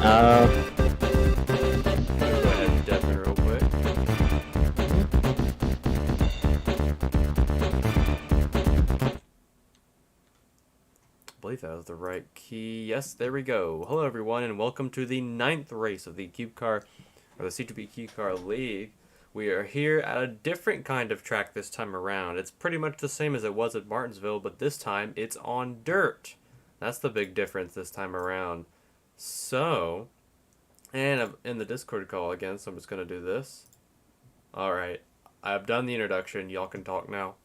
Go ahead and dip it real quick. I believe that was the right key. Yes, there we go. Hello everyone and welcome to the 9th race of the CUBECAR, or the CGB CUBECAR League. We are here at a different kind of track this time around. It's pretty much the same as it was at Martinsville, but this time it's on dirt. That's the big difference this time around. So, and I'm in the Discord call again, so I'm just going to do this. Alright, I've done the introduction. Y'all can talk now.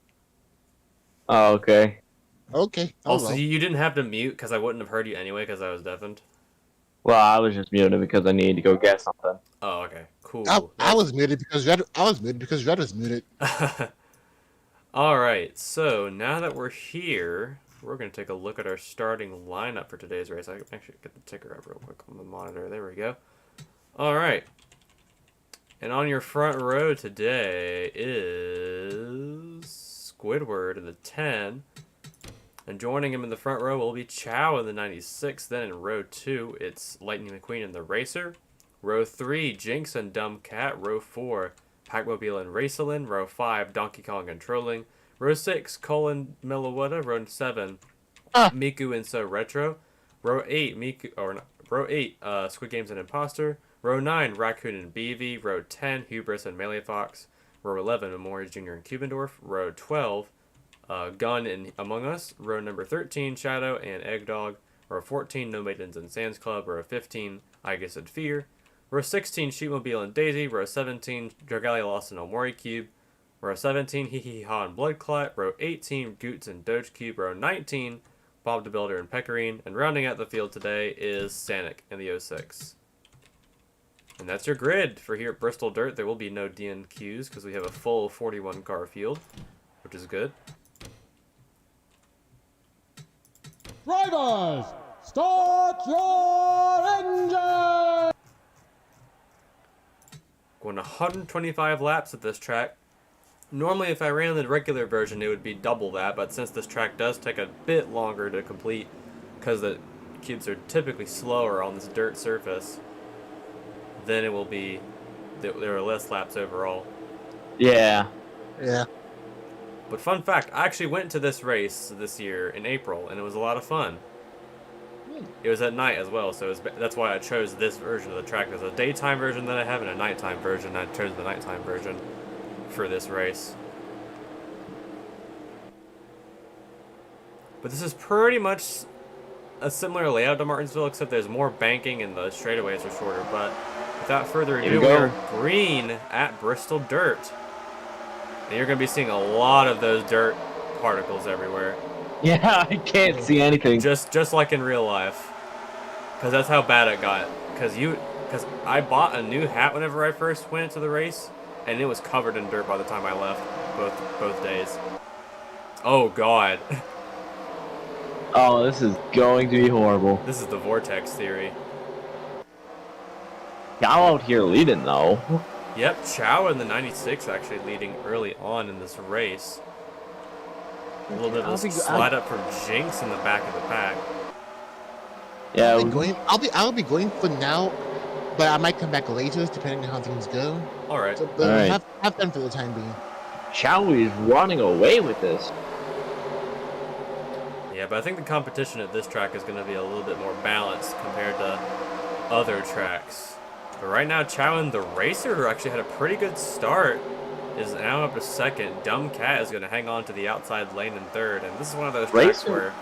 Oh, okay. Okay. Also, you didn't have to mute because I wouldn't have heard you anyway because I was deafened. Well, I was just muted because I needed to go get something. Oh, okay. Cool. I was muted because Red was muted. Alright, so now that we're here, we're going to take a look at our starting lineup for today's race. I can actually get the ticker up real quick on the monitor. There we go. Alright. And on your front row today is Squidward in the 10. And joining him in the front row will be Chow in the 96. Then in row 2, it's Lightning McQueen in the Racer. Row 3, Jinx and Dumb Cat. Row 4, Pac-Mobile and Racelin. Row 5, Donkey Kong and Trolling. Row 6, Colin Milliwetta. Row 7, Miku and So Retro. Row 8, Squid Games and Imposter. Row 9, Raccoon and BV. Row 10, Hubris and Melee Fox. Row 11, Memorias Jr. and Cubendorf. Row 12, Gun and Among Us. Row number 13, Shadow and Eggdog. Row 14, No Maidens and Sands Club. Row 15, I Guess and Fear. Row 16, Sheepmobile and Daisy. Row 17, Dragalia Lost and Omori Cube. Row 17, Hee Hee Ha and Bloodclot. Row 18, Goots and Doge Cube. Row 19, Bob the Builder and Pecorine. And rounding out the field today is Sanic in the 06. And that's your grid for here at Bristol Dirt. There will be no DNQs because we have a full 41 car field, which is good. Drivers, start your engine! Going 125 laps at this track. Normally, if I ran the regular version, it would be double that, but since this track does take a bit longer to complete, because the cubes are typically slower on this dirt surface, then it will be, there are less laps overall. Yeah. Yeah. But fun fact, I actually went to this race this year in April, and it was a lot of fun. It was at night as well, so that's why I chose this version of the track. There's a daytime version that I have and a nighttime version. I chose the nighttime version for this race. But this is pretty much a similar layout to Martinsville, except there's more banking and the straightaways are shorter. But without further ado, we're green at Bristol Dirt. And you're going to be seeing a lot of those dirt particles everywhere. Yeah, I can't see anything. Just like in real life. Because that's how bad it got. Because I bought a new hat whenever I first went to the race, and it was covered in dirt by the time I left both days. Oh, God. Oh, this is going to be horrible. This is the vortex theory. Y'all out here leading, though. Yep, Chow in the 96 actually leading early on in this race. A little bit of a slide up from Jinx in the back of the pack. Yeah, I'll be going for now, but I might come back later depending on how things go. All right. So, but All right. have fun for the time being. Chow is running away with this. Yeah, but I think the competition at this track is going to be a little bit more balanced compared to other tracks. But right now, Chow and the Racer, who actually had a pretty good start, is now up to second. Dumb Cat is going to hang on to the outside lane in third. And this is one of those tracks where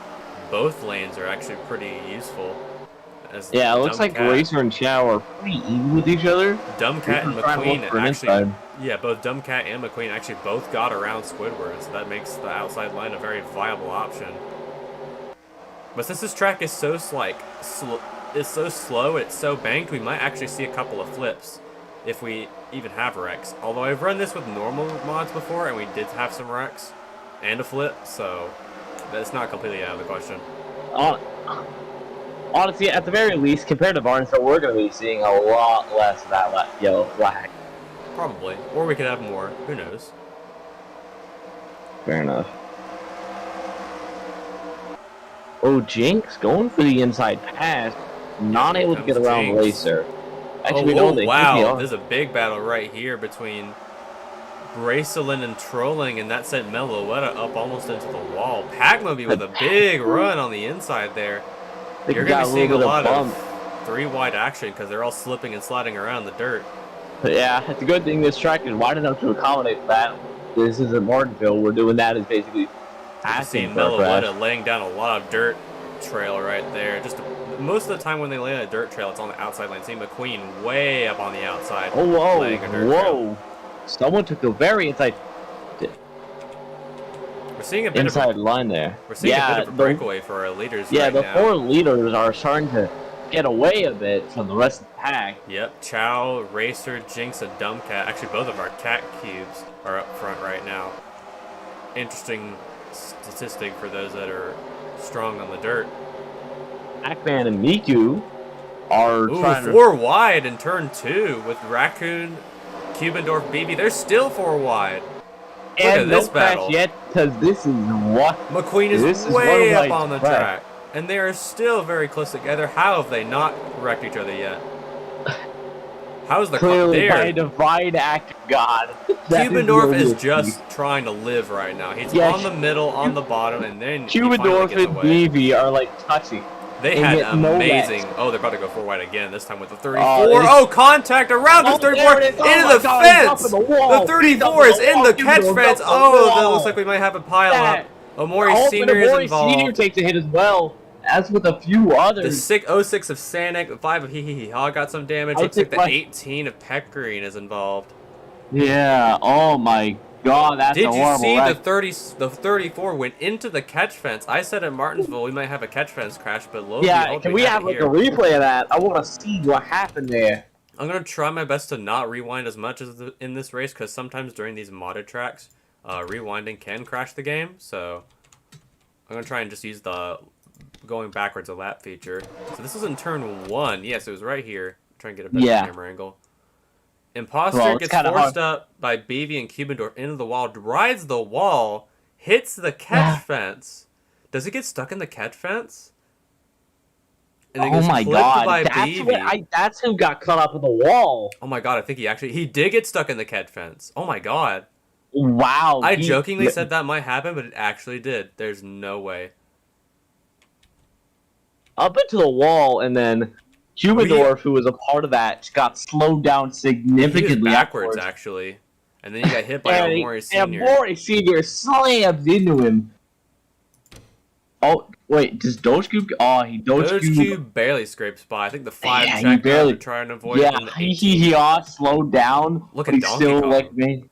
both lanes are actually pretty useful. Yeah, it looks like Racer and Chow are pretty even with each other. Dumb Cat and McQueen actually, yeah, both Dumb Cat and McQueen actually both got around Squidward, so that makes the outside line a very viable option. But since this track is so so slow and it's so banked, we might actually see a couple of flips if we even have wrecks. Although I've run this with normal mods before and we did have some wrecks and a flip, so that's not completely out of the question. Honestly, at the very least, compared to Barnesville, we're going to be seeing a lot less of that yellow flag. Probably. Or we could have more. Who knows? Fair enough. Oh, Jinx going for the inside pass. not here able to get comes around Jinx. Racer. Actually, Oh, we know they wow. think they are. There's a big battle right here between Bracelin and Trolling, and that sent Meloetta up almost into the wall. Pagmoby with a big run on the inside there. They You're got going to be seeing a little bit lot bump. of 3-wide action because they're all slipping and sliding around the dirt. But yeah, it's a good thing this track is wide enough to accommodate that. This is in Martinsville. We're doing that as basically You see asking for a crash. Meloetta laying down a lot of dirt trail right there. Most of the time when they lay a dirt trail, it's on the outside lane. See McQueen way up on the outside. Oh, whoa, laying a dirt whoa. trail. Someone took the very inside We're seeing a bit of a, line there. we're seeing a bit of a breakaway for our leaders Yeah, right the now. 4 leaders are starting to get away a bit from the rest of the pack. Yep, Chow, Racer, Jinx, and Dumbcat. Actually, both of our cat cubes are up front right now. Interesting statistic for those that are strong on the dirt. Pac-Man and Miku are Ooh, trying 4 wide in turn 2 with Raccoon, Cubendorf, BB. They're still 4 wide. to... Look at And this no crash battle. yet, because this is what... McQueen This is is way one up of on the my track. And they are still very close together. How have they not wrecked each other yet? How's the Clearly there? by a divine act of God. That Cubendorf the is only just trying to live right now. He's Yeah, on the middle, on the bottom, and then he Cubendorf finally gets and away. BV are like touching. They and had get no amazing. rest. Oh, they're about to go 4 wide again. This time with the 34. Oh, Oh, contact around the Oh, 34 there it is. Oh into my the God, he's up fence. in the wall. The 34 He's is up in in the the wall. catch Cubendorf's fence. up the Oh, that wall. looks like we might have a pile up. Omori Oh, Senior is Senior involved. takes a hit as well, as with a few The others. 06 of Sanic, the 5 of Hee Hee Hee Ha got some damage. I Looks like think the my- 18 of Pecorine is involved. Yeah. Oh my God, that's a Did you horrible see wreck. the 34 went into the catch fence? I said in Martinsville we might have a catch fence crash, but lo and Yeah, behold, can we have it like here. a replay of that? I want to see what happened there. I'm gonna try my best to not rewind as much as in this race, because sometimes during these modded tracks, rewinding can crash the game. So I'm gonna try and just use the going backwards a lap feature. So this is in turn 1. Yes, it was right here. Try and get a better camera angle. Imposter Well, it's gets kinda forced up by BB and Cubendorf into the wall, rides the wall, hits the catch fence. Does he get stuck in the catch fence? And then Oh gets my clipped God, by that's BB. that's who got cut up in the wall. Oh my God, I think he did get stuck in the catch fence. Oh my God. Wow. I jokingly said that might happen, but it actually did. There's no way. up into the wall, and then Cubendorf, who was a part of that, got slowed down He significantly was backwards, afterwards. actually. And then he got hit by And Omori Senior. Omori Senior slams into him. Oh, wait, does Doge Cube... Oh, he Doge Doge Cube... Cube barely scrapes by. I think the 5 Yeah, he checked barely- to try and avoid it. Yeah, And the he all slowed down. Look but at he Donkey still, Kong. like, made...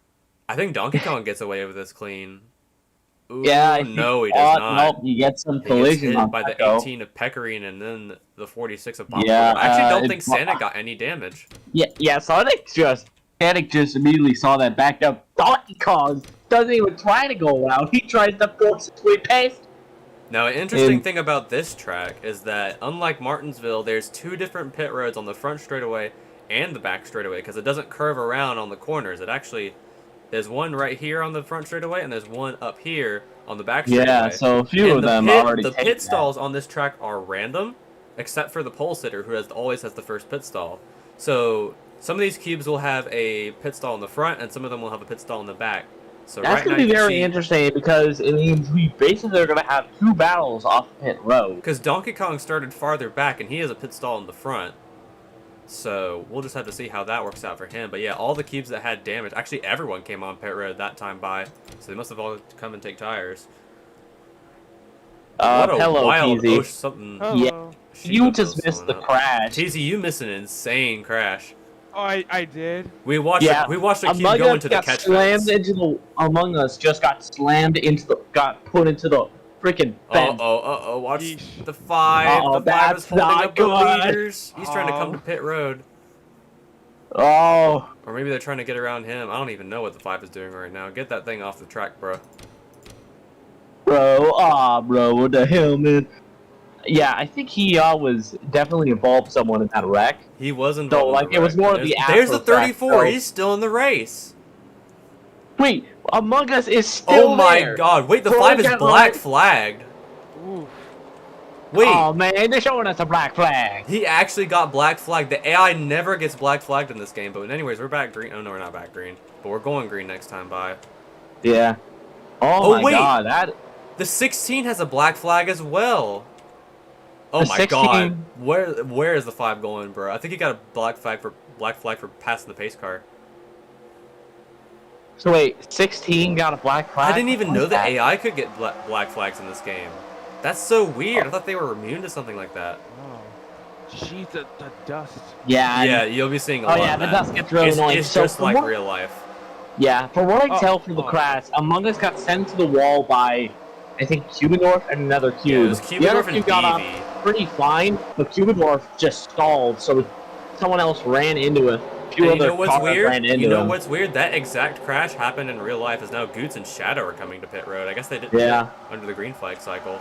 I think Donkey Kong gets away with this clean. Ooh, Yeah, no, he does not. Nope, he gets some He gets collision hit on by the that, though. 18 of Pecorine and then the 46 of Bob. Yeah, I actually don't think it- Santa got any damage. Yeah, Sonic just immediately saw that backed up. Donkey Kong doesn't even try to go around. He tries to force his way past. Now, an interesting thing about this track is that, unlike Martinsville, there's 2 different pit roads on the front straightaway and the back straightaway, because it doesn't curve around on the corners. It actually, there's one right here on the front straightaway, and there's one up here on the back straightaway. Yeah, so a few And of them pit, already the taken pit that. stalls on this track are random, except for the pole sitter, who always has the first pit stall. So some of these cubes will have a pit stall in the front, and some of them will have a pit stall in the back. So That's right going now to you be can very see, interesting because it means we basically are going to have 2 battles off pit road. because Donkey Kong started farther back, and he has a pit stall in the front. So we'll just have to see how that works out for him. But yeah, all the cubes that had damage, actually everyone came on pit road that time by, so they must have all come and take tires. What a Hello, wild TZ. something. Yeah, She you put just those missed one the up. crash. TZ, you missed an insane crash. Oh, I did. We watched a cube Among go Us into the got catch slammed fence. into the Among Us just got slammed into the got put into the freaking fence. Watch Yeesh. the 5. Uh-oh, The 5 is that's holding not up the good. leaders. He's trying to come to Oh. pit road. Oh, Or maybe they're trying to get around him. I don't even know what the 5 is doing right now. Get that thing off the track, bro. bro, what the hell, man? Yeah, I think he was definitely involved someone in that wreck. He was involved. So, in like, the it was wreck. more And of the there's the after fact, 34. so- He's still in the race. Wait, Among Us is still Oh my there. god. Wait, the Bro, 5 is get black on. flagged. Ooh. Wait, Oh man, they're showing us a black flag. he actually got black flagged. The AI never gets black flagged in this game. But anyways, we're back green. Oh no, we're not back green. But we're going green next time. Bye. Yeah. Oh, Oh, my wait. god, that The 16 has a black flag as well. Oh The my 16 god. Where is the 5 going, bro? I think he got a black flag for passing the pace car. So wait, 16 got a black flag? I didn't even What know is that that? AI could get black flags in this game. That's so weird. I thought they were immune to something like that. Oh, jeez, the dust. Yeah. Yeah, you'll be seeing a Oh lot yeah, of the that. dust gets really annoying. It's So just from like what- real life. Yeah, from what I can Oh, tell from the oh. crash, Among Us got sent to the wall by, I think, Cubedorf and another Yeah, cube. it was The other Cubedorf and cube got off BB. pretty fine, but Cubedorf just stalled, so someone else ran into it. A few And you other know what's cars weird? ran into You know him. what's weird? That exact crash happened in real life. As now Goots and Shadow are coming to pit road. I guess they did Yeah. under the green flag cycle,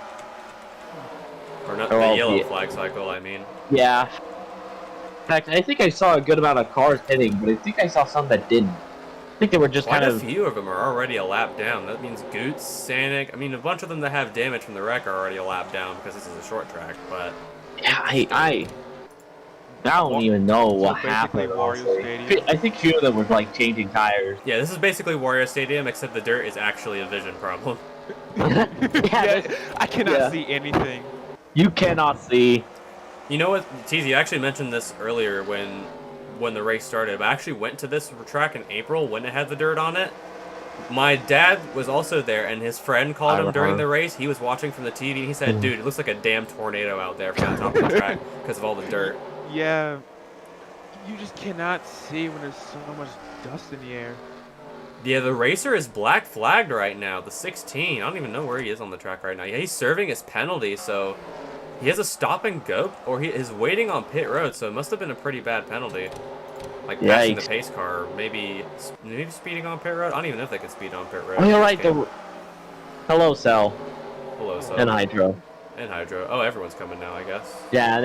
or not Oh, the yellow yeah. flag cycle. I mean, Yeah. In fact, I think I saw a good amount of cars hitting, but I think I saw some that didn't. I think they were just quite kind a of... few of them are already a lap down. That means Goots, Sanic. I mean, a bunch of them that have damage from the wreck are already a lap down because this is a short track. But Yeah, I don't even know what basically happened. Wario honestly. Stadium. I think a few of them were like changing tires. yeah, this is basically Wario Stadium, except the dirt is actually a vision problem. Yeah, Yeah, I cannot yeah. see anything. you cannot see. You know what, TZ, you actually mentioned this earlier when the race started. I actually went to this track in April when it had the dirt on it. My dad was also there, and his friend called him during the race. He was watching from the TV, and he said, "Dude, it looks like a damn tornado out there from the top of the track because of all the dirt." Yeah, you just cannot see when there's so much dust in the air. Yeah, the racer is black flagged right now. The 16. I don't even know where he is on the track right now. Yeah, he's serving his penalty, so he has a stop and go, or he is waiting on pit road. So it must have been a pretty bad penalty, like passing the Yikes. pace car, or maybe speeding on pit road. I don't even know if they can speed on pit road. Oh, you're in right. this game. Hello, Cell Hello, so and Hydro. and Hydro. Oh, everyone's coming now, I guess. Yeah,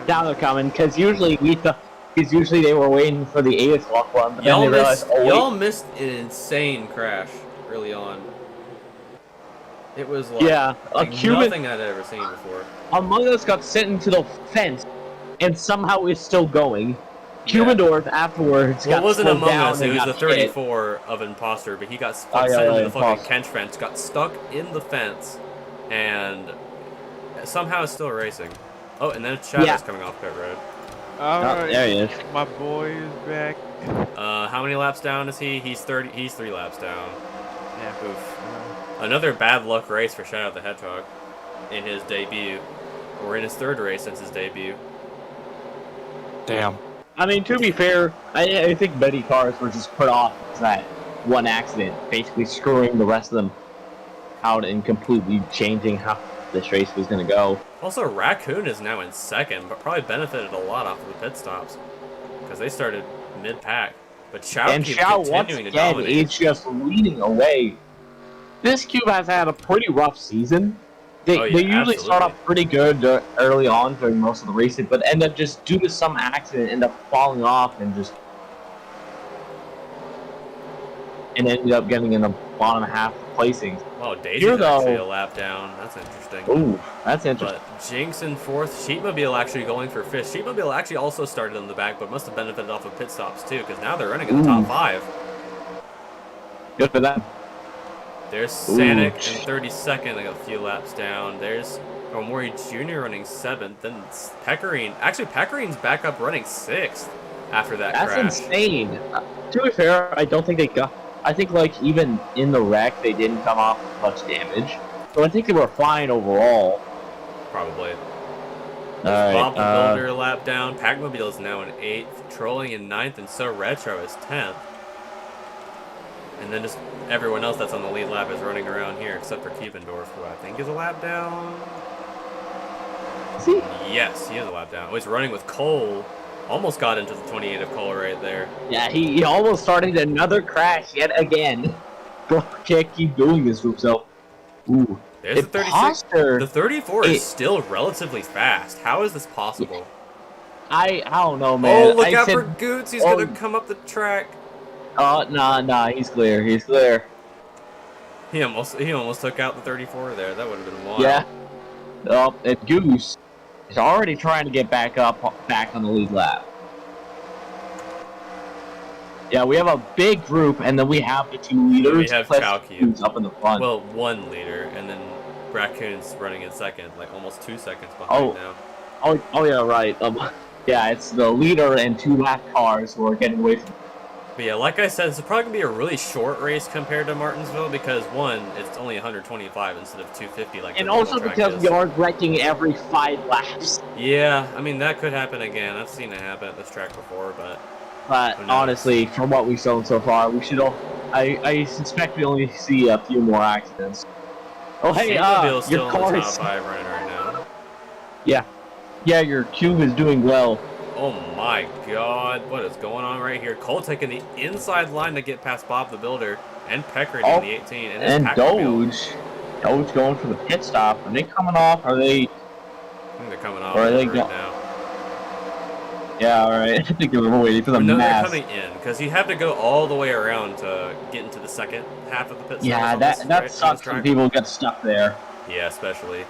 now they're coming because usually they were waiting for the 8 o'clock one, but then Y'all they realized, missed. oh, wait. Y'all missed an insane crash early on. It was like, Yeah, like a Cuban nothing I'd ever seen before. Among Us got sent into the fence, and somehow is still going. Cubedorf afterwards Well, got it wasn't slowed Among down Us, and it was got the hit. 34 of Imposter, but he got Oh, yeah, sent into yeah, the fucking Imposter. Kench fence, got stuck in the fence, and somehow is still racing. Oh, and then Shadow's Yeah. coming off pit road. Oh, Alright, there he is. my boy is back. How many laps down is he? He's 30. He's 3 laps down. Yeah. Oof. Another bad luck race for Shadow the Hedgehog in his debut, or in his 3rd race since his debut. Damn. I mean, to be fair, I think many cars were just put off because that one accident, basically screwing the rest of them out and completely changing how this race was going to go. Also, Raccoon is now in 2nd, but probably benefited a lot off of the pit stops because they started mid-pack. But Xiao And keeps Xiao, once continuing to again, dominate. is just leading away. This cube has had a pretty rough season. They Oh, yeah, usually start absolutely. off pretty good early on during most of the racing, but end up just due to some accident, end up falling off and ended up getting in the bottom half placings. Wow, Daisy's Here, though- actually a lap down. That's interesting. Ooh, that's interesting. But Jinx in 4th, Sheepmobile actually going for 5th. Sheepmobile actually also started in the back, but must have benefited off of pit stops too, because now they're running in the top Ooh. 5. Good for them. There's Ooh. Sanic in 32nd, like a few laps down. There's Omori Jr. running 7th. Then it's Pecorine. Actually, Pecorine's back up running 6th after that That's crash. insane. To be fair, I don't think they got. I think like even in the wreck, they didn't come off with much damage. So I think they were fine overall. Probably. Alright, Bob the Builder a lap down. Packmobile is now in 8th. Trolling in 9th, and So Retro is 10th. And then just everyone else that's on the lead lap is running around here, except for Kiebendorf, who I think is a lap down. See? Yes, he is a lap down. Oh, he's running with Cole. Almost got into the 28 of Cole right there. Yeah, he almost started another crash yet again. Bro can't keep doing this to himself. Ooh. There's the 36. Imposter. The 34 is It- still relatively fast. How is this possible? I don't know, man. Oh, look I out said, for Goots. He's oh. going to come up the track. Nah, he's clear. He's clear. He almost took out the 34 there. That would have been wild. Yeah. Oh, and Goose is already trying to get back on the lead lap. Yeah, we have a big group, and then we have the two leaders. We have plus Chowcube Goose up in the front. Well, one leader, and then Raccoon's running in second, like almost 2 seconds behind now. Oh yeah, right. Yeah, it's the leader and 2 lap cars who are getting away from. But yeah, like I said, this is probably going to be a really short race compared to Martinsville because, one, it's only 125 instead of 250 like the And normal also track because is. we are wrecking every 5 laps. Yeah, I mean, that could happen again. I've seen it happen at this track before, but But honestly, from what we've shown so far, we should. I suspect we only see a few more accidents. Oh hey, Sheetmobile's still your in the car top is. 5 running right now. Yeah, your cube is doing well. Oh my god, what is going on right here? Cole taking the inside line to get past Bob the Builder and Peckering in the 18. And Doge going for the pit stop. Are they coming off? Are they? I think they're coming off Or are they right now. Yeah, alright. I think they were waiting for the No, they're mass. coming in because you have to go all the way around to get into the second half of the pit stop. Yeah, on this that race, sucks when people get stuck there. Yeah, especially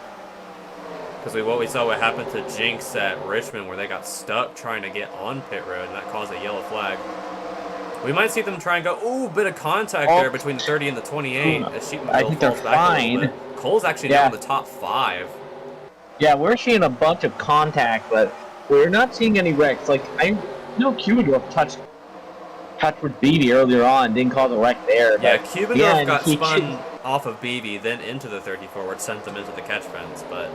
because what we saw what happened to Jinx at Richmond, where they got stuck trying to get on pit road, and that caused a yellow flag. We might see them try and go, ooh, bit of contact there between the 30 and the 28. As Sheetmobile I think they're falls back a little fine. bit. Cole's actually now in the top 5. Yeah, we're seeing a bunch of contact, but we're not seeing any wrecks. Like, I know Kubendorf touched with Beatty earlier on, didn't cause a wreck there. Yeah, But Kubendorf got spun off of BB, then into the 34, which sent them into the catch fence, but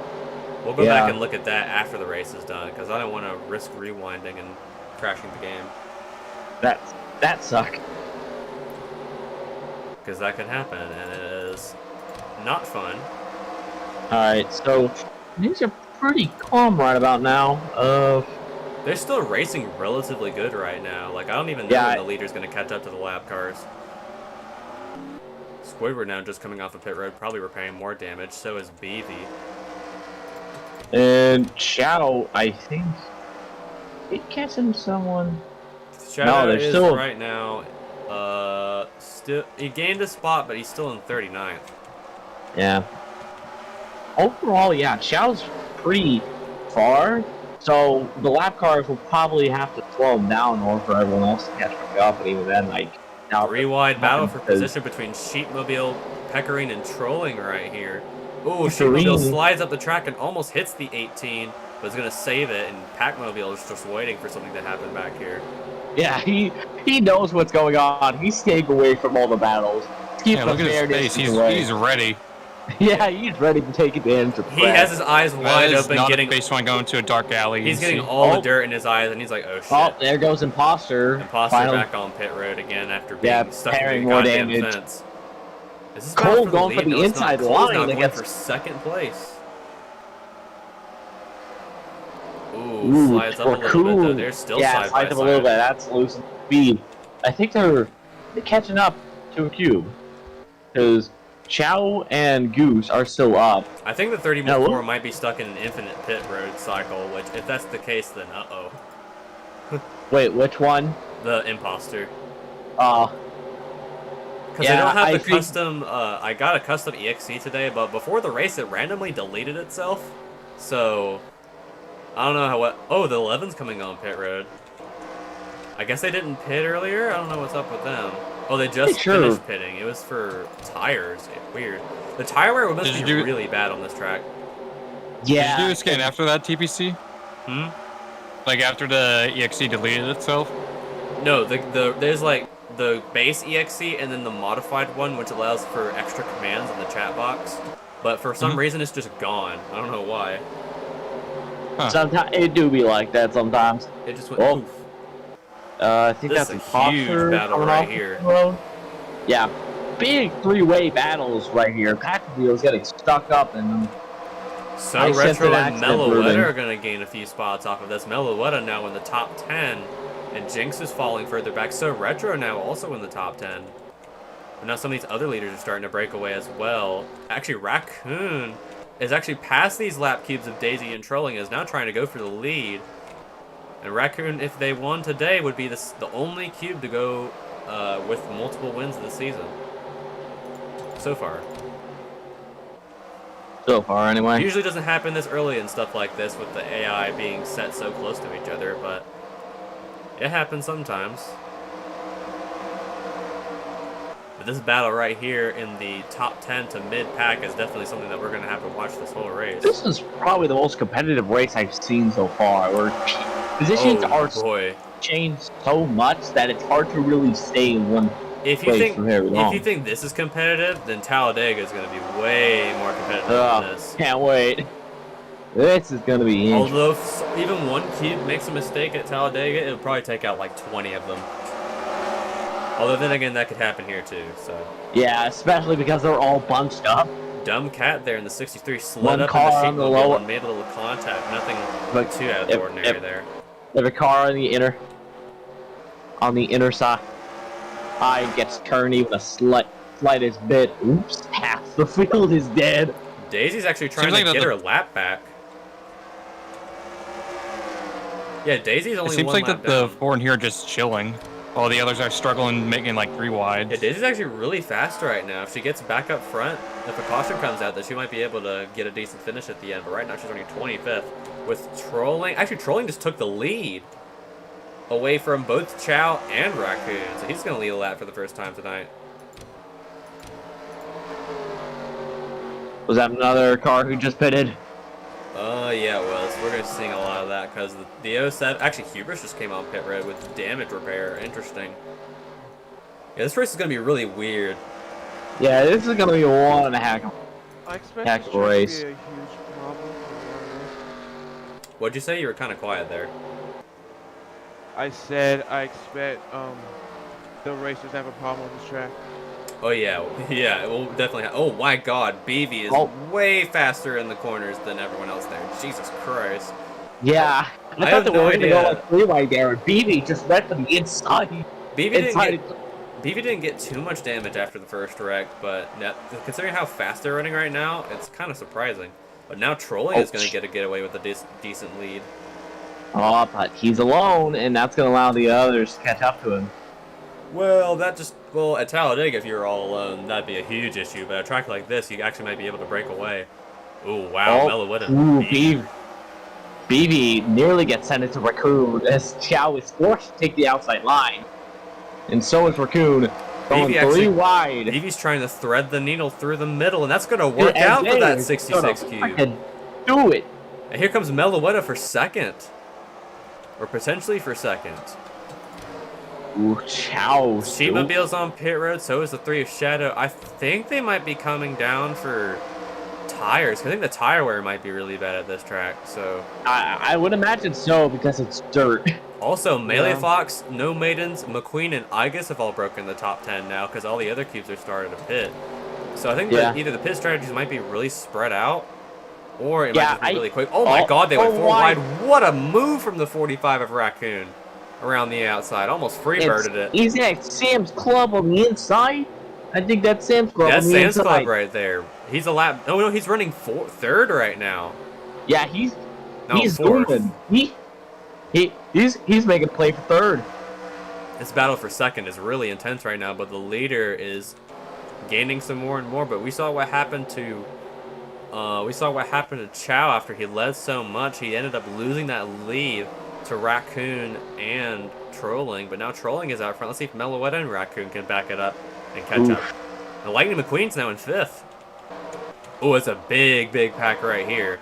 we'll go back and look at that after the race is done, because I don't want to risk rewinding and crashing the game. That sucked. Because that could happen, and it is not fun. Alright, so things are pretty calm right about now. They're still racing relatively good right now. Like, I don't even know when the leader's going to catch up to the lap cars. Squidward now just coming off of pit road, probably repairing more damage. So is BV. And Shadow, I think, is catching someone. Shadow they're is still right now. Still he gained a spot, but he's still in 39th. Yeah. Overall, yeah, Shadow's pretty far. So the lap cars will probably have to slow him down in order for everyone else to catch back up, and even then, like, now Three-wide battle for position between Sheetmobile, Peckering, and Trolling right here. Ooh, Peckering. Sheetmobile slides up the track and almost hits the 18, but is going to save it, and Packmobile is just waiting for something to happen back here. Yeah, he knows what's going on. He's staying away from all the battles. Yeah, look at his face. He's ready. Yeah, he's ready to take advantage of He has his eyes wide open, not getting a face one going to a dark alley. He's getting all the dirt in his eyes, and he's like, "Oh shit!" Oh, there goes Imposter. Imposter Finally. back on pit road again after being stuck in carrying the more goddamn damage. fence. Is this Cole battle going lead? for the No, it's not. inside Cole's line not going against for second place. Ooh, slides up a little bit though. They're still side by slides up side. a little bit. That's losing speed. I think they're catching up to a cube because Chow and Goose are still up. I think the 34 might be stuck in an infinite pit road cycle, which, if that's the case, then uh-oh. Wait, which one? The Imposter. Because Because I don't have the custom, I got a custom EXE today, but before the race it randomly deleted itself. So, I don't know oh, the 11's coming on pit road. I guess they didn't pit earlier? I don't know what's up with them. Oh, they just finished pitting. It was for tires. Weird. The tire wear must be really bad on this track. Yeah. Did you do a scan after that TPC? Like after the EXE deleted itself? No, there's like the base EXE and then the modified one, which allows for extra commands in the chat box. But for some reason, it's just gone. I don't know why. Huh. Sometimes it do be like that. Sometimes it just went poof. I think this that's a huge battle right here. Yeah, big three-way battles right here. Packardille's getting stuck up, and so Retro and Meloetta are going to gain a few spots off of this. Meloetta now in the top 10, and Jinx is falling further back. So Retro now also in the top 10. But now some of these other leaders are starting to break away as well. Actually, Raccoon is actually past these lap cubes of Daisy and Trolling, is now trying to go for the lead. And Raccoon, if they won today, would be the only cube to go with multiple wins this season. So far. So far, It anyway. usually doesn't happen this early and stuff like this with the AI being set so close to each other, but it happens sometimes. But this battle right here in the top 10 to mid-pack is definitely something that we're going to have to watch this whole race. This is probably the most competitive race I've seen so far, where positions are boy. changed so much that it's hard to really stay in one If you place for very long. think this is competitive, then Talladega is going to be way more competitive than this. Can't wait. This is going to be interesting. Although if even one cube makes a mistake at Talladega, it'll probably take out like 20 of them. Although then again, that could happen here too. So Yeah, especially because they're all bunched up. Dumb cat there in the 63 slid One up car in the on the sheet lower- and made a little contact. Nothing But too out of the ordinary there. There's a car on the inner side. Gets turned even a slightest bit. Oops, half the field is dead. Daisy's actually trying Seems to like get her lap back. Yeah, Daisy's It only seems one like lap that the down. four in here are just chilling, while the others are struggling, making like 3 wide. Yeah, Daisy's actually really fast right now. If she gets back up front, if a caution comes out, then she might be able to get a decent finish at the end. But right now she's only 25th. With Trolling, actually Trolling just took the lead away from both Chow and Raccoon. So he's going to lead a lap for the first time tonight. Was that another car who just pitted? Yeah, it was. We're going to be seeing a lot of that because the 07... Actually, Hubris just came on pit road with damage repair. Interesting. Yeah, this race is going to be really weird. Yeah, this is going to be one and a half. I expect Heck this of a track race. to be a huge problem for What'd you say? You were kind of quiet there. I said I expect the racers to have a problem with this track. Oh yeah, yeah, we'll definitely. Oh my God, BV is way faster in the corners than everyone else there. Jesus Christ. Yeah, I I thought have they no were going to idea. go like 3 wide there, and BB just went for the inside. BV didn't get too much damage after the first wreck, but now, considering how fast they're running right now, it's kind of surprising. But now Trolling is going to get away with a decent lead. Oh, but he's alone, and that's going to allow the others to catch up to him. Well, at Talladega, if you're all alone, that'd be a huge issue. But at a track like this, you actually might be able to break away. Ooh, wow, Meloetta. BB nearly gets sent into Raccoon as Chow is forced to take the outside line. And so is Raccoon, going BB actually- 3 wide. BV's trying to thread the needle through the middle, and that's going to work out for that 66 cube. Do it. And here comes Meloetta for second. Or potentially for second. Ooh, Chow. Sheetmobile's on pit road, so is the 3 of Shadow. I think they might be coming down for tires. 'Cause I think the tire wear might be really bad at this track, so... I would imagine so, because it's dirt. Also, Melee Fox, No Maidens, McQueen, and Igus have all broken the top 10 now, because all the other cubes are starting to pit. So I think that either the pit strategies might be really spread out, or it might just be really quick. Oh my God, they went 4 wide. What a move from the 45 of Raccoon around the outside. Almost free-birded it. He's at Sam's Club on the inside. I think that's Sam's Club That's on the Sam's inside. Club right there. He's a lap. Oh no, he's running third right now. Yeah, he's fourth. moving. He's making a play for third. This battle for second is really intense right now, but the leader is gaining some more and more. But we saw what happened to Chow after he led so much. He ended up losing that lead to Raccoon and Trolling. But now Trolling is out front. Let's see if Meloetta and Raccoon can back it up and catch up. And Lightning McQueen's now in 5th. Oh, it's a big pack right here.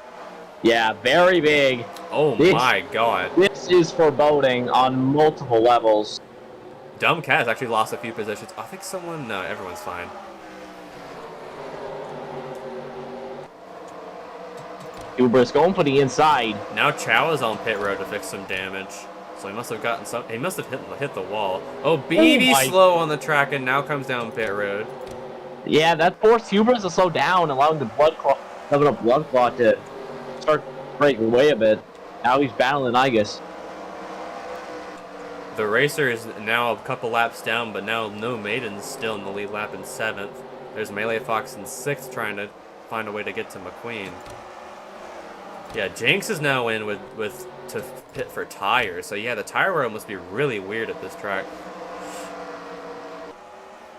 Yeah, very big. Oh my God. This is foreboding on multiple levels. Dumb Cat has actually lost a few positions. I think no, everyone's fine. Hubris going for the inside. Now Chow is on pit road to fix some damage. So he must have gotten some. He must have hit the wall. Oh, BB slow on the track and now comes down pit road. Yeah, that forced Hubris to slow down, allowing the blood clot to start breaking away a bit. Now he's battling Igus. The racer is now a couple laps down, but now No Maiden's still in the lead lap in 7th. There's Melee Fox in 6th trying to find a way to get to McQueen. Yeah, Jinx is now in to pit for tires. So yeah, the tire wear must be really weird at this track.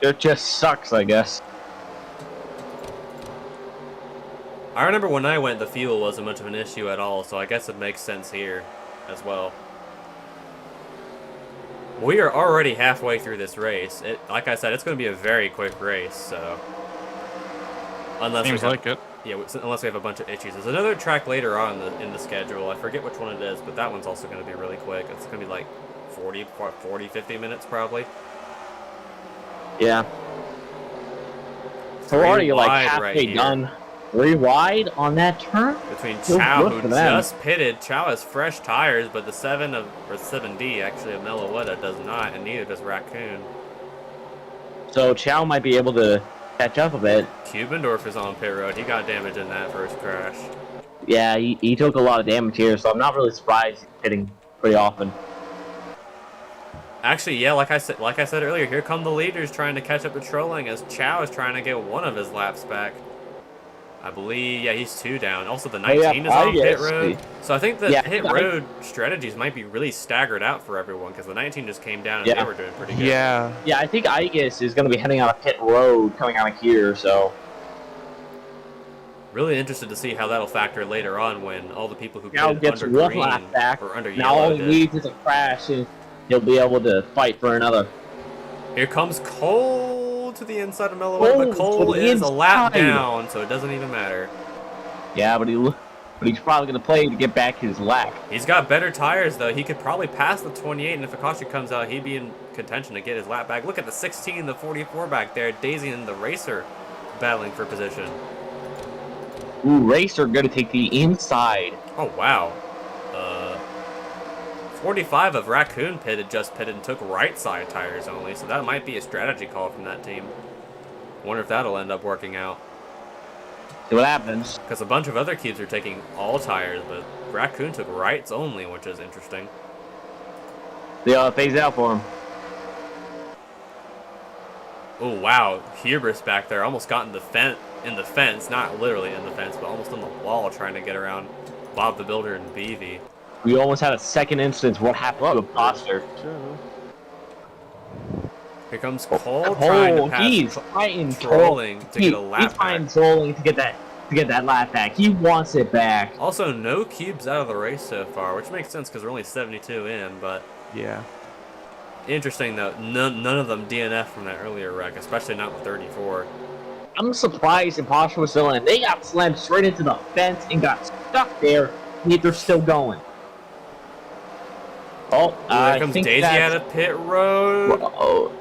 It just sucks, I guess. I remember when I went, the fuel wasn't much of an issue at all, so I guess it makes sense here as well. We are already halfway through this race. Like I said, it's going to be a very quick race, so... Seems like it. Yeah, unless we have a bunch of issues. There's another track later on in the schedule. I forget which one it is, but that one's also going to be really quick. It's going to be like 40, 50 minutes probably. Yeah. So already you're like halfway done. 3 wide on that turn? Between Chow, who just pitted. Chow has fresh tires, but the 7D actually of Melawetta does not, and neither does Raccoon. So Chow might be able to catch up a bit. Kubendorf is on pit road. He got damage in that first crash. Yeah, he took a lot of damage here, so I'm not really surprised he's hitting pretty often. Actually, yeah, like I said earlier, here come the leaders trying to catch up to Trolling as Chow is trying to get one of his laps back. I believe, yeah, he's 2 down. Also, the 19 is on pit road. So I think the pit road strategies might be really staggered out for everyone because the 19 just came down and they were doing pretty good. Yeah. Yeah, I think Igus is going to be heading out of pit road coming out of here, so... Really interested to see how that'll factor later on when all the people who now pitted under green back. or under now yellow all he needs is a crash and he'll be able to fight for another. Here comes Cole to the inside of Melawetta, but Cole is a lap down, so it doesn't even matter. Yeah, but he's probably going to play to get back his lap. He's got better tires, though. He could probably pass the 28, and if Akashi comes out, he'd be in contention to get his lap back. Look at the 16, the 44 back there. Daisy and the Racer battling for position. Ooh, Racer going to take the inside. Oh, wow. 45 of Raccoon just pitted and took right side tires only, so that might be a strategy call from that team. Wonder if that'll end up working out. See what happens. Because a bunch of other cubes are taking all tires, but Raccoon took rights only, which is interesting. They phased out for him. Oh, wow. Hubris back there almost got in the fence, not literally in the fence, but almost on the wall trying to get around Bob the Builder and BV. We almost had a second instance. What happened to Imposter? Here comes Cole trying to pass. He's trying Trolling to get a lap back. He's trying Trolling to get that lap back. He wants it back. Also, no cubes out of the race so far, which makes sense because we're only 72 in, but... Yeah. Interesting, though. None of them DNF from that earlier wreck, especially not with 34. I'm surprised Imposter was still in. They got slammed straight into the fence and got stuck there, yet they're still going. Oh, here comes Daisy out of pit road.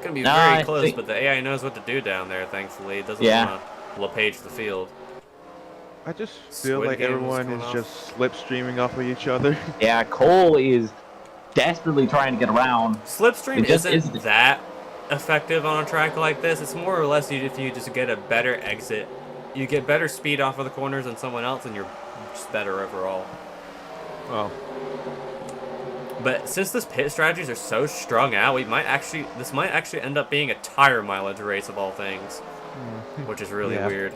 Gonna be very close, but the AI knows what to do down there, thankfully. It doesn't want to LePage the field. I just feel like everyone is just slipstreaming off of each other. Yeah, Cole is desperately trying to get around. Slipstream isn't that effective on a track like this. It's more or less if you just get a better exit. You get better speed off of the corners than someone else, and you're just better overall. Oh. But since this pit strategies are so strung out, this might actually end up being a tire mileage race of all things, which is really weird.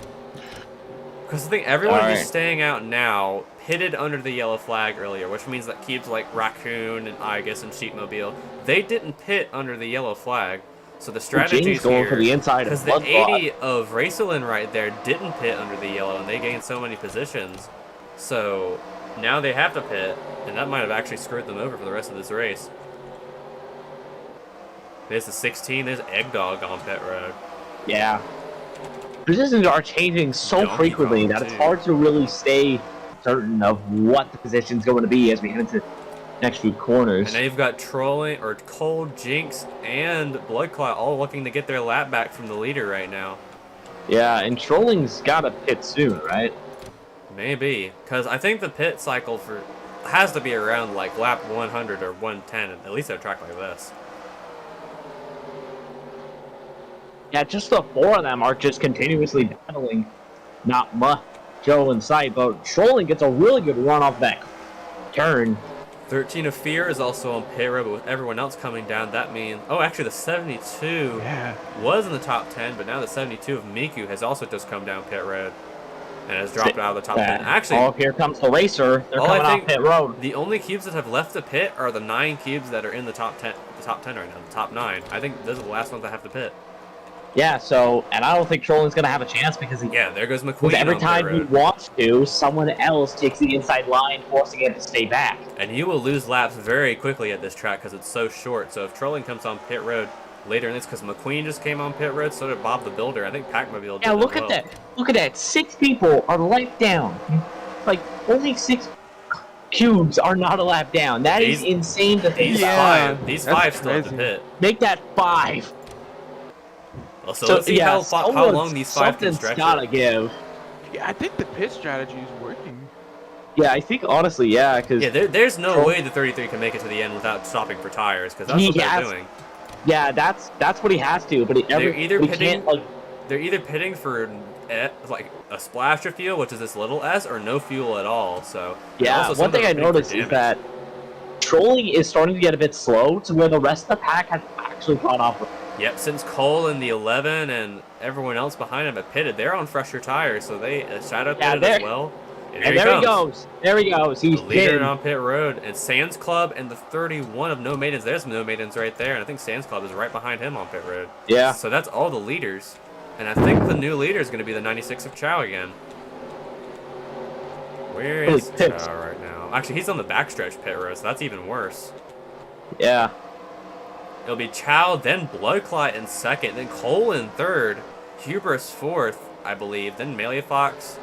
Because I think everyone who's staying out now pitted under the yellow flag earlier, which means that cubes like Raccoon and Igus and Sheepmobile, they didn't pit under the yellow flag. So the strategies going for the inside because the 80 of Racelin right there didn't pit under the yellow, and they gained so many positions. So now they have to pit, and that might have actually screwed them over for the rest of this race. There's the 16, there's Eggdog on pit road. Yeah. Positions are changing so frequently that it's hard to really stay certain of what the position's going to be as we head into the next few corners. And now you've got Trolling, or Cole, Jinx, and Bloodclot all looking to get their lap back from the leader right now. Yeah, and Trolling's got to pit soon, right? Maybe, because I think the pit cycle has to be around like lap 100 or 110, at least at a track like this. Yeah, just the 4 of them are just continuously battling. Not much Joe in sight, but Trolling gets a really good run off that turn. 13 of Fear is also on pit road, but with everyone else coming down, that means... Oh, actually, the 72 was in the top 10, but now the 72 of Miku has also just come down pit road and has dropped out of the top 10. Actually, here comes the Racer. They're coming off pit road. The only cubes that have left the pit are the 9 cubes that are in the top 10 right now, the top 9. I think those are the last ones that have to pit. Yeah, so, and I don't think Trolling's going to have a chance because Yeah, there goes McQueen because every on pit time he road. wants to, someone else takes the inside line, forcing him to stay back. And you will lose laps very quickly at this track because it's so short. So if Trolling comes on pit road later in this, because McQueen just came on pit road, so did Bob the Builder. I think Packmobile did Yeah, look as at well. that. Look at that. 6 people are lap down. Like, only 6 cubes are not a lap down. That is These- insane to think These about. these that's five still have to crazy. pit. Make that 5. Well, so let's see how long these 5 can something's stretch gotta it. give. Yeah, I think the pit strategy is working. Yeah, I think honestly, yeah, because Yeah, there's no way the 33 can make it to the end without stopping for tires, because that's He what they're has- doing. yeah, that's what he has to. But They're either he pitting- can't, like, They're either pitting for like a splash of fuel, which is this little S, or no fuel at all. So yeah. also One thing I sometimes pitting for noticed is damage. that Trolling is starting to get a bit slow to where the rest of the pack has actually caught up with. Yep, since Cole and the 11 and everyone else behind him have pitted, they're on fresher tires, so they Shadow pitted as well. And there he goes. There he goes. He's The leader pinned. on pit road, and Sands Club and the 31 of No Maidens. There's No Maidens right there, and I think Sands Club is right behind him on pit road. Yeah. So that's all the leaders, and I think the new leader is going to be the 96 of Chow again. Where Holy is pips. Chow right now? Actually, he's on the backstretch pit road, so that's even worse. Yeah. It'll be Chow, then Bloodclot in second, then Cole in third, Hubris fourth, I believe, then Melee Fox,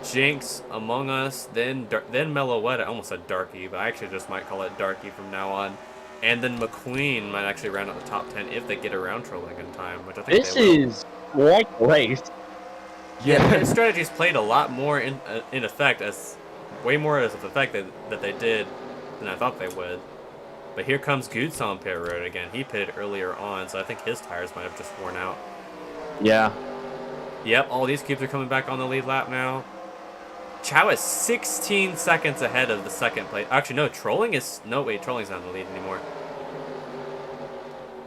Jinx, Among Us, then Meloetta. I almost said Darky, but I actually just might call it Darky from now on. And then McQueen might actually round out the top 10 if they get around Trolling in time, which I think This they will. is quite race. Yeah, pit strategies played a lot more in effect, way more as an effect that they did than I thought they would. But here comes Goots on pit road again. He pitted earlier on, so I think his tires might have just worn out. Yeah. Yep, all these cubes are coming back on the lead lap now. Chow is 16 seconds ahead of the second place. Actually, no, Trolling's not in the lead anymore.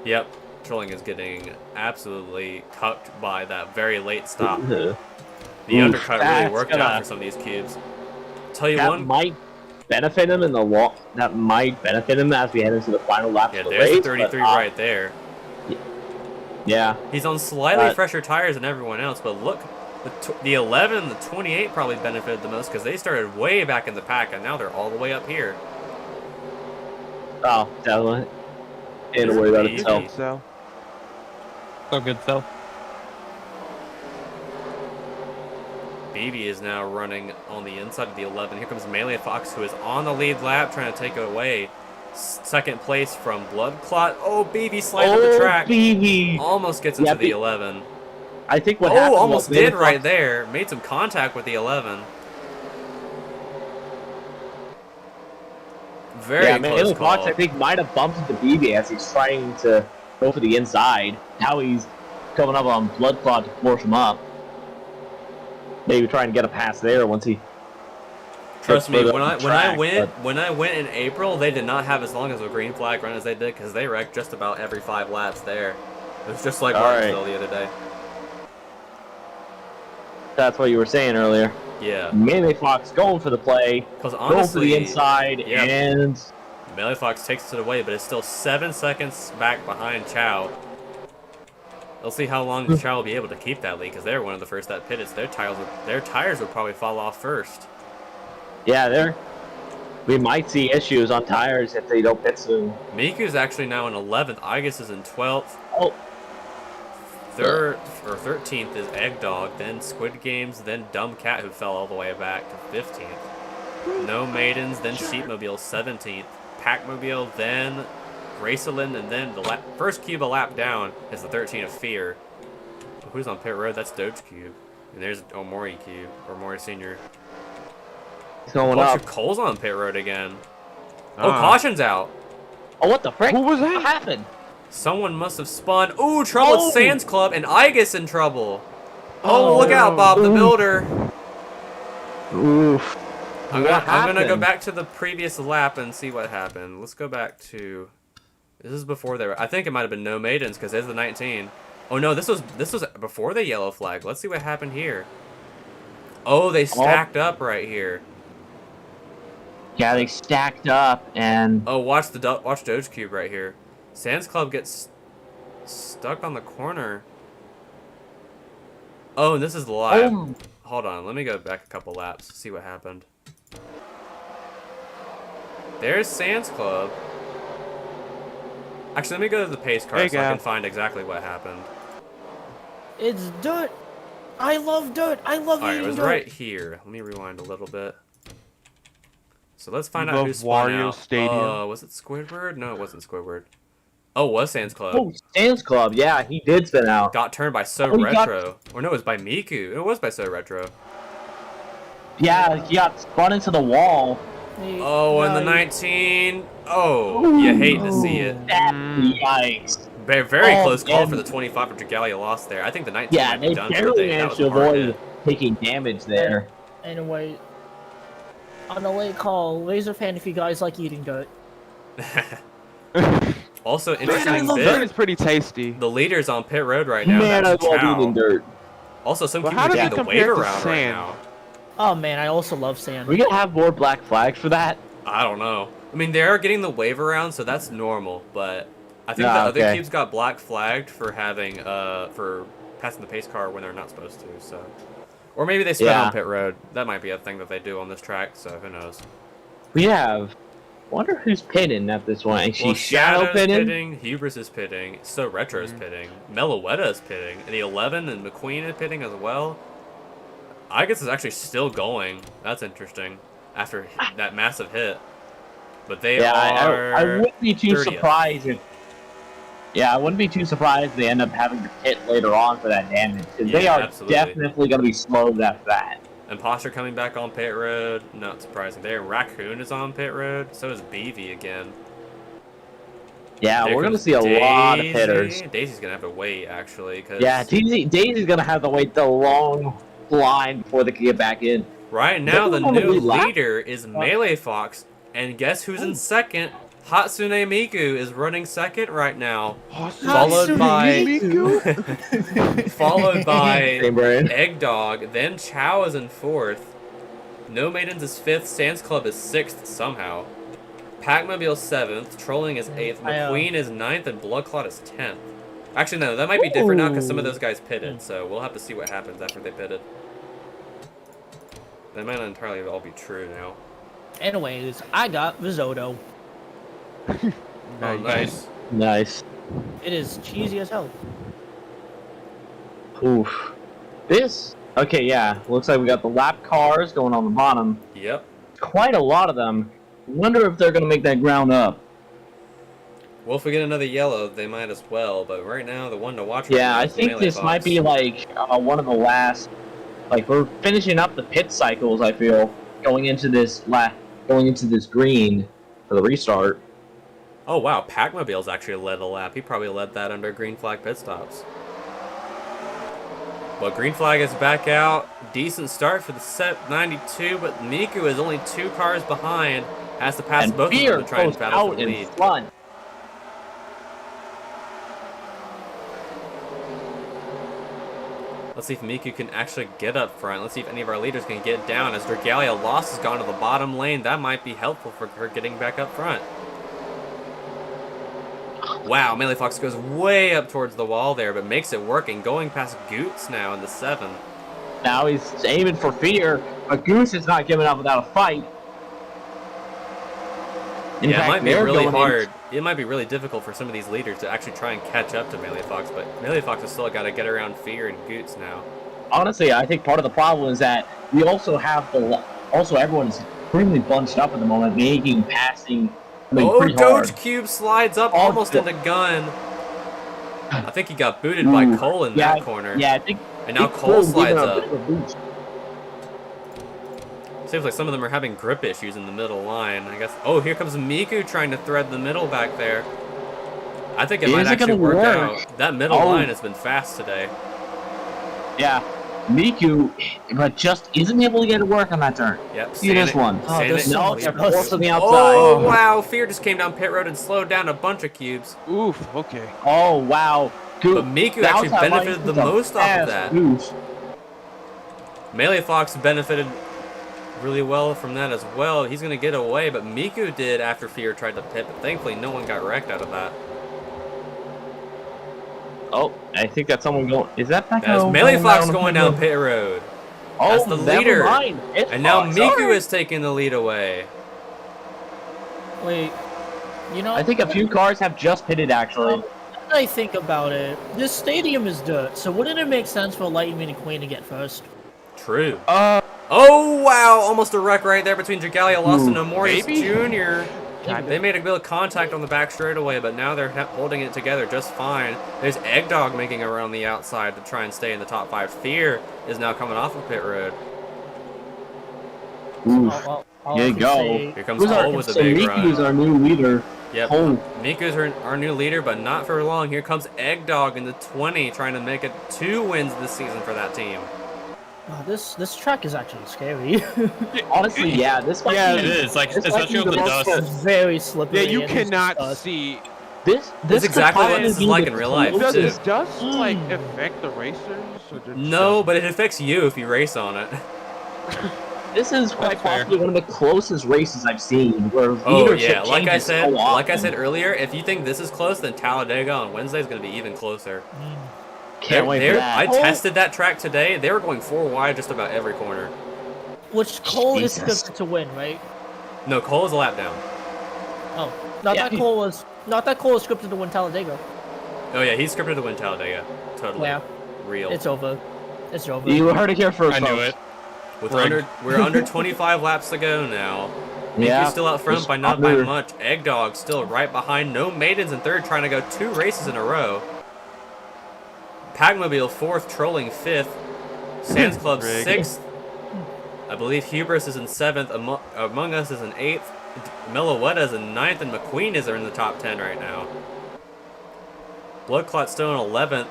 Yep, Trolling is getting absolutely cucked by that very late stop. The undercut really that's worked out for some of these cubes. Tell you That one, might benefit him in the long. That might benefit him as we head into the final lap yeah, of the there's race. the 33 but, right there. Yeah. He's on slightly But- fresher tires than everyone else, but look, the 11 and the 28 probably benefited the most because they started way back in the pack, and now they're all the way up here. Oh, definitely. Ain't a worry about it. Easy. So. So, So good, though. BB is now running on the inside of the 11. Here comes Melee Fox, who is on the lead lap, trying to take away second place from Bloodclot. Oh, BB slides up the track. BB. Almost gets into Yeah, the 11. I think what happened Oh, almost was did Melee right Fox- there. Made some contact with the 11. Very Yeah, close Melee call. Fox, I think, might have bumped into BB as he's trying to go for the inside. Now he's coming up on Bloodclot to force him up. Maybe try and get a pass there once he. Trust me, further when up the I track, went in April, they did not have as long as a green flag run as they did because they wrecked just about every 5 laps there. It was just like All right. Martinsville the other day. That's what you were saying earlier. Yeah, Melee Fox going for the play, because going for honestly, the inside, yeah. and Melee Fox takes it away, but it's still 7 seconds back behind Chow. We'll see how long Chow will be able to keep that lead because they're one of the first that pitted. So their tires would probably fall off first. yeah, we might see issues on tires if they don't pit soon. Miku's actually now in 11th. Igus is in 12th. Oh, Third or 13th is Egg Dog, then Squid Games, then Dumb Cat, who fell all the way back to 15th. No Maidens, then Sheepmobile 17th. Packmobile, then Graceland, and then the first cube a lap down is the 13 of Fear. Who's on pit road? That's Doge Cube. And there's Omori Cube, or Mori Senior. he's going Oh, up. Cole's on pit road again. Oh, Ah. caution's out. Oh, what the frick? Who was What that? happened? Someone must have spun. Ooh, trouble Oh. at Sands Club, and Igus in trouble. Oh, look out, Bob the Builder. Oof. I'm What gonna go happened? back to the previous lap and see what happened. Let's go back to. This is before they were. I think it might have been No Maidens because there's the 19. Oh no, this was before the yellow flag. Let's see what happened here. Oh, they stacked up right here. Yeah, they stacked up, and Oh, watch Doge Cube right here. Sands Club gets stuck on the corner. Oh, and this is live. Oh. Hold on, let me go back a couple laps to see what happened. There's Sands Club. Actually, let me go to the pace car Hey, so I Gal. can find exactly what happened. It's dirt. I love dirt. I love Alright, it eating was dirt. right here. Let me rewind a little bit. So let's find out Above who spun Wario out. Stadium. Was it Squidward? No, it wasn't Squidward. Oh, it was Sands Club. Oh, Sam's Club. Yeah, he did spin out. Got turned by So Oh, he got- Retro. Or no, it was by Miku. It was by So Retro. Yeah, he got spun into the wall. Oh, and the 19. Oh, you hate to see it. Yikes. Very Oh, close call and- for the 25 of Dragalia lost there. I think the 19 Yeah, might be they done for the barely day. That managed was to a hard avoid hit. taking damage there. Anyway, on the late call, Laser Fan, if you guys like eating dirt. Also, Dirt interesting is bit. pretty tasty. The leader's on pit road right now. Man, I That's love Chow. eating dirt. Also, some But people how are does getting it the compare wave to around right sand? now. Oh man, I also love sand. We gonna have more black flags for that? I don't know. I mean, they are getting the wave around, so that's normal. But I think the Ah, other okay. cubes got black flagged for having for passing the pace car when they're not supposed to. So, or maybe they sped Yeah. on pit road. That might be a thing that they do on this track. So who knows? We have. Wonder who's pitting at this one. Is she Well, Shadow Shadow's pitting? pitting, Hubris is pitting, So Retro's pitting, Meloetta is pitting, and the 11 and McQueen is pitting as well. I guess it's actually still going. That's interesting. After that massive hit. But they Yeah, are. I wouldn't be too 30th. surprised if. Yeah, I wouldn't be too surprised if they end up having to pit later on for that damage. Because they Yeah, are absolutely. definitely going to be slowed after that. Imposter coming back on pit road. Not surprising there. Raccoon is on pit road. So is Beavy again. Yeah, There we're going to comes see a lot of Daisy. hitters. Daisy's going to have to wait, actually. Cause Yeah, Daisy's going to have to wait the long line before they can get back in. right now, the Doesn't wanna new be lap- leader is Melee Fox. And guess who's in second? Hatsune Miku is running second right now. Followed by followed by Same brain. Egg Dog. Then Chow is in fourth. No Maidens is fifth. Sands Club is sixth somehow. Pac-Mobile seventh. Trolling is eighth. McQueen is ninth, and Bloodclot is 10th. Actually, no, that might be different now because some of those guys pitted. So we'll have to see what happens after they pitted. That might not entirely all be true now. Anyways, I got risotto. Oh, nice. Nice. It is cheesy as hell. Oof. This. Okay, yeah. Looks like we got the lap cars going on the bottom. Yep. Quite a lot of them. Wonder if they're going to make that ground up. Well, if we get another yellow, they might as well. But right now, the one to watch. Yeah, right now I is think Melee this Fox. might be like one of the last. Like we're finishing up the pit cycles. I feel going into this green for the restart. Oh wow, Pac-Mobile's actually led a lap. He probably led that under green flag pit stops. Well, green flag is back out. Decent start for the set 92, but Miku is only 2 cars behind. Has to pass And both of Fear them to try and goes battle for out the in lead. front. Let's see if Miku can actually get up front. Let's see if any of our leaders can get down. As Dragalia lost has gone to the bottom lane, that might be helpful for her getting back up front. Wow, Melee Fox goes way up towards the wall there, but makes it work and going past Goots now in the 7. Now he's aiming for Fear, but Goose is not giving up without a fight. In Yeah, fact, it might be they're really going hard. It might be really difficult for some of these leaders to actually try and catch up to Melee Fox, but Melee Fox has still got to get around Fear and Goots now. Honestly, I think part of the problem is that we also have everyone is extremely bunched up at the moment, making passing. Oh, pretty hard. Doge Cube slides up Oh, almost yeah. into Gun. I think he got booted by Ooh, Cole in yeah, that corner. Yeah, I think. And now think Cole Cole's slides giving a up. bit of a boost. Seems like some of them are having grip issues in the middle line. I guess. Oh, here comes Miku trying to thread the middle back there. I think it might Is it actually gonna work work? out. That middle Oh. line has been fast today. Yeah, Miku, but just isn't able to get it work on that turn. Yep. See this one. Oh, there's so No, much they're push. forcing the outside. Oh, wow. Fear just came down pit road and slowed down a bunch of cubes. Oof, okay. Oh, wow. Dude, But Miku the actually outside line benefited the is a most off of fast that. boost. Melee Fox benefited really well from that as well. He's going to get away, but Miku did after Fear tried to pit, but thankfully no one got wrecked out of that. Oh, I think that's someone going. Is that back That's out Melee Fox down going down pit road. Oh, That's the never leader. mind. It's And now Fox. Miku Alright. is taking the lead away. Wait, you know, I think a few cars have just pitted actually. now that I think about it, this stadium is dirt, so wouldn't it make sense for Lightning McQueen to get first? True. Oh, wow. Almost a wreck right there between Jagalia Lawson and Maurice maybe? Jr. Kinda. They made a bit of contact on the back straightaway, but now they're holding it together just fine. There's Eggdog making a run on the outside to try and stay in the top 5. Fear is now coming off of pit road. Oof. All Here I you can go. say- Here comes Cole with a So big Miku's run. our new leader. Yep. Oh. Miku's our new leader, but not for long. Here comes Eggdog in the 20, trying to make it 2 wins this season for that team. Wow, this track is actually scary. Honestly, yeah, this might Yeah, be, It is, like, this might especially be with the most- dust. It's very slippery. Yeah, you and it's cannot dust. see. This That's could exactly what probably this is be like the in real life, Does too. closest- dust like affect the racers? Or just No, but it affects you if you race on it. This is quite That's fair. possibly one of the closest races I've seen. Where Oh leadership yeah, like I changes said, so like I often. said earlier, if you think this is close, then Talladega on Wednesday is going to be even closer. Can't wait for They're- that. I tested that track today. They were going 4 wide just about every corner. Which Cole is Jesus. scripted to win, right? No, Cole is a lap down. Oh, not Yeah. that Cole was scripted to win Talladega. Oh yeah, he's scripted to win Talladega. Totally. Yeah, Real. it's over. It's over. You heard it here first. I knew folks. it. With Rigged. we're under 25 laps to go now. Yeah, Miku's still out front just by not by under. much. Eggdog still right behind. No Maidens in third, trying to go 2 races in a row. Pagmobile 4th, Trolling 5th. Sands Club Rigged. 6th. I believe Hubris is in 7th. Among Us is in 8th. Meloetta is in 9th, and McQueen is in the top 10 right now. Bloodclot still in 11th.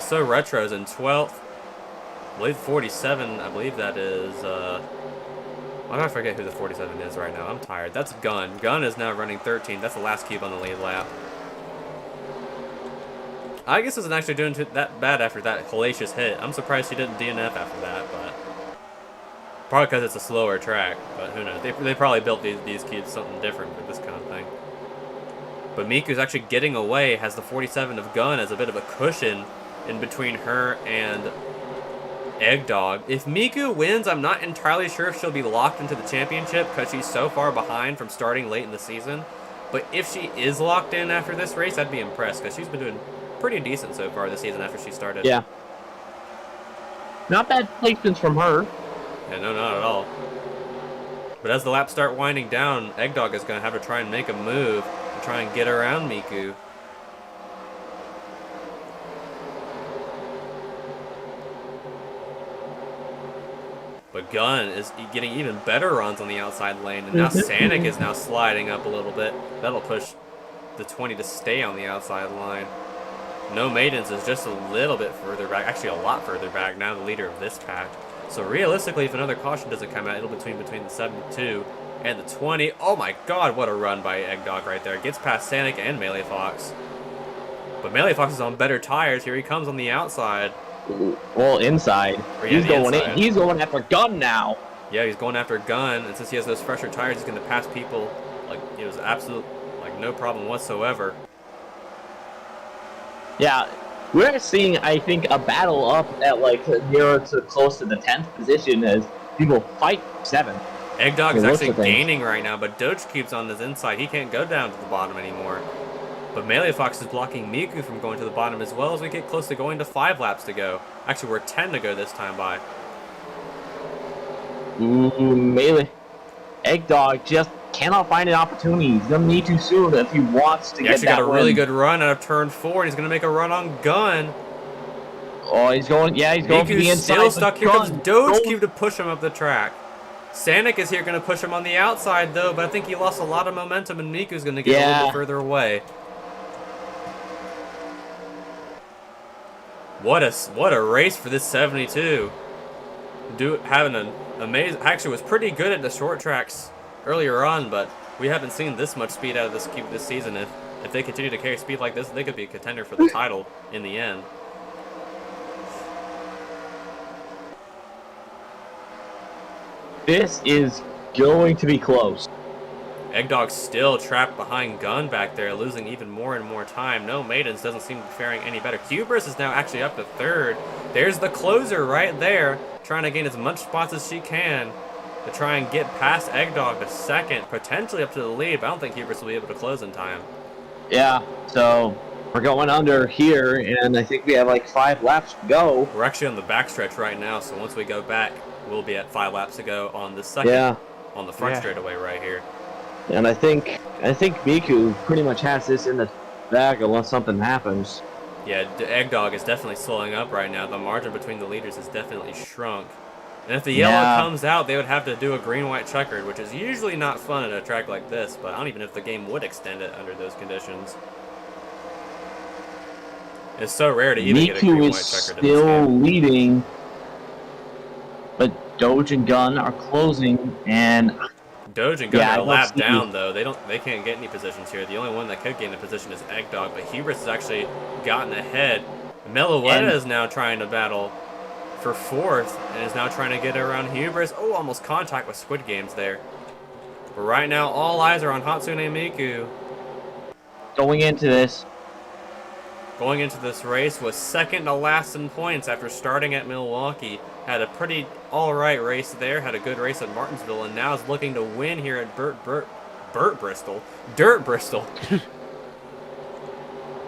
So Retro is in 12th. I believe 47, I believe that is, why do I forget who the 47 is right now? I'm tired. That's Gun. Gun is now running 13. That's the last cube on the lead lap. I guess isn't actually doing that bad after that hellacious hit. I'm surprised she didn't DNF after that, but probably because it's a slower track, but who knows. They probably built these cubes something different for this kind of thing. But Miku's actually getting away, has the 47 of Gun as a bit of a cushion in between her and Eggdog. If Miku wins, I'm not entirely sure if she'll be locked into the championship because she's so far behind from starting late in the season. But if she is locked in after this race, I'd be impressed because she's been doing pretty decent so far this season after she started. Yeah. Not bad placements from her. Yeah, no, not at all. But as the laps start winding down, Eggdog is going to have to try and make a move to try and get around Miku. But Gun is getting even better runs on the outside lane, and now Sanic is now sliding up a little bit. That'll push the 20 to stay on the outside line. No Maidens is just a little bit further back, actually a lot further back, now the leader of this pack. So realistically, if another caution doesn't come out, it'll be between the 72 and the 20. Oh my god, what a run by Eggdog right there. Gets past Sanic and Melee Fox. But Melee Fox is on better tires. Here he comes on the outside. Well, inside. Or, yeah, He's the going inside. in. He's going after Gun now. Yeah, he's going after Gun, and since he has those fresher tires, he's going to pass people like it was absolute, like no problem whatsoever. Yeah, we're seeing, I think, a battle up at like nearer to close to the 10th position as people fight 7th. Eggdog is It looks actually like- gaining right now, but Doge keeps on his inside. He can't go down to the bottom anymore. But Melee Fox is blocking Miku from going to the bottom as well as we get close to going to 5 laps to go. Actually, we're 10 to go this time by. Ooh, Melee. Eggdog just cannot find an opportunity. He's gonna need to soon if he wants to He get actually that got a really win. good run out of turn 4, and he's going to make a run on Gun. Oh, he's going. Yeah, he's going for the Miku's inside. still but stuck. Here Gun, comes Doge Gun- Cube to push him up the track. Sanic is here going to push him on the outside, though, but I think he lost a lot of momentum, and Miku's going to get a little Yeah. bit further away. What a race for this 72. Having an amazing, actually was pretty good at the short tracks earlier on, but we haven't seen this much speed out of this cube this season. If they continue to carry speed like this, they could be a contender for the title in the end. This is going to be close. Eggdog's still trapped behind Gun back there, losing even more and more time. No, Maidens doesn't seem to be faring any better. Cubers is now actually up to third. There's the closer right there, trying to gain as much spots as she can to try and get past Eggdog to second, potentially up to the lead, but I don't think Hubris will be able to close in time. Yeah, so we're going under here, and I think we have like 5 laps to go. We're actually on the backstretch right now, so once we go back, we'll be at 5 laps to go on the second, on the front straightaway right here. And I think Miku pretty much has this in the bag unless something happens. Yeah, Eggdog is definitely slowing up right now. The margin between the leaders has definitely shrunk. And if the yellow comes out, they would have to do a green-white checkered, which is usually not fun at a track like this, but I don't even know if the game would extend it under those conditions. It's so rare to even get a green-white checkered in this game. Miku is still leading, but Doge and Gun are closing, and Doge and Gun are a lap down though. They can't get any positions here. The only one that could gain a position is Eggdog, but Hubris has actually gotten ahead. Meloetta is now trying to battle for 4th and is now trying to get around Hubris. Oh, almost contact with Squid Games there. But right now, all eyes are on Hatsune Miku. Going into this race was second to last in points after starting at Milwaukee. Had a pretty alright race there, had a good race at Martinsville, and now is looking to win here at Dirt Bristol.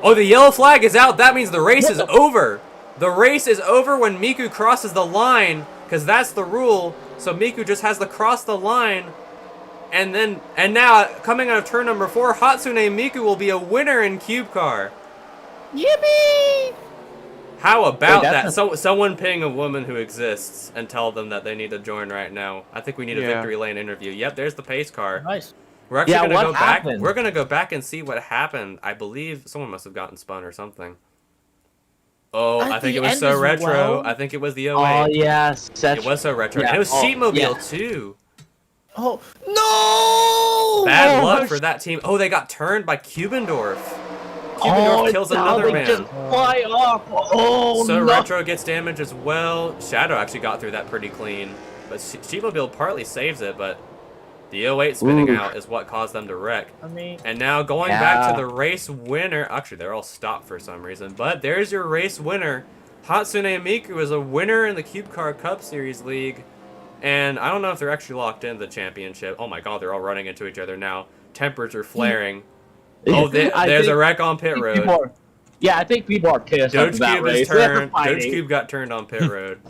Oh, the yellow flag is out. That means the race is over. The race is over when Miku crosses the line, because that's the rule. So Miku just has to cross the line. And now, coming out of turn number 4, Hatsune Miku will be a winner in CUBECAR. Yippee! How about that? Someone ping a woman who exists and tell them that they need to join right now. I think we need a victory lane interview. Yep, there's the pace car. Nice. We're actually gonna go back. We're gonna go back and see what happened. I believe someone must have gotten spun or something. Oh, I think it was So Retro. Well. I think it was the 08. Oh yes, it was So Retro. Yeah. And it was Sheepmobile too. Oh no! Bad luck for that team. Oh, they got turned by Cubendorf. Cubendorf kills another man. Just fly off. Oh, So Retro gets damage as well. Shadow actually got through that pretty clean. But Sheepmobile partly saves it, but the 08 spinning out is what caused them to wreck. And now going back to the race winner. Actually, they're all stopped for some reason. But there's your race winner. Hatsune Miku is a winner in the CUBECAR Cup Series League. And I don't know if they're actually locked into the championship. Oh my god, they're all running into each other now. Tempers are flaring. Oh, there's a wreck on pit road. I think people are pissed. Doge Cube is turned. Doge Cube got turned on pit road.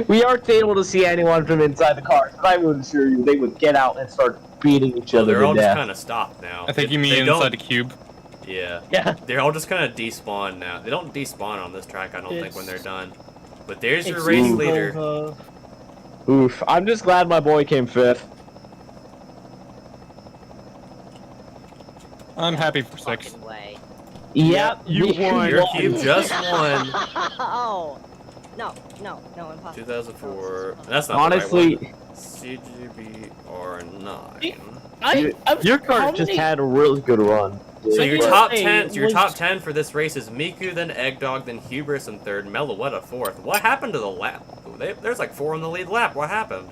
We aren't able to see anyone from inside the car, but I would assure you they would get out and start beating each other. They're all just kind of stopped now. I think you mean inside the cube. Yeah. They're all just kind of despawn now. They don't despawn on this track, I don't think, when they're done. But there's your race leader. Oof. I'm just glad my boy came 5th. I'm happy for 6th. Yep, you won. Your cube just won. Oh. No, impossible. 2004. That's not honestly, the right one. CGB R9. Your car just had a really good run. So your top 10 for this race is Miku, then Eggdog, then Hubris in 3rd, Meloetta 4th. What happened to the lap? There's like 4 on the lead lap. What happened?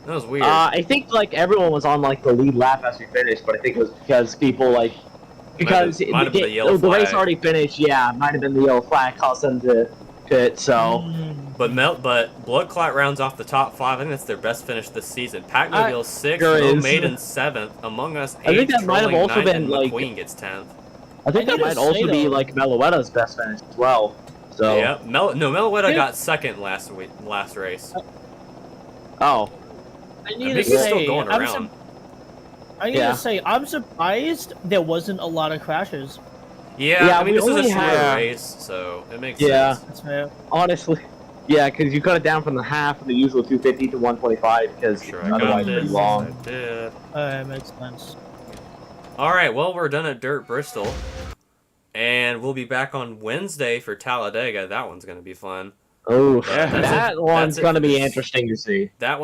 That was weird. I think like everyone was on like the lead lap as we finished, but I think it was because people like the race already finished. Yeah, it might have been the yellow flag caused them to pit. So, but Bloodclot rounds off the top 5. I think that's their best finish this season. Packmobile 6th, No Maiden 7th, Among Us 8th, I think that might have also 9th, been and like McQueen gets 10th. I think that might also be like Meloetta's best finish as well. So yeah, Meloetta got 2nd last race. Oh. I need to say, still going around. I need to say, I'm surprised there wasn't a lot of crashes. Yeah, I mean, this is a shorter race, so it makes sense. Yeah, that's fair. Honestly, yeah, because you cut it down from the half of the usual 250 to 125 because otherwise it's pretty long. I did. Makes sense. Alright, well, we're done at Dirt Bristol. And we'll be back on Wednesday for Talladega. That one's going to be fun. Oh, that one's going to be interesting to see. That's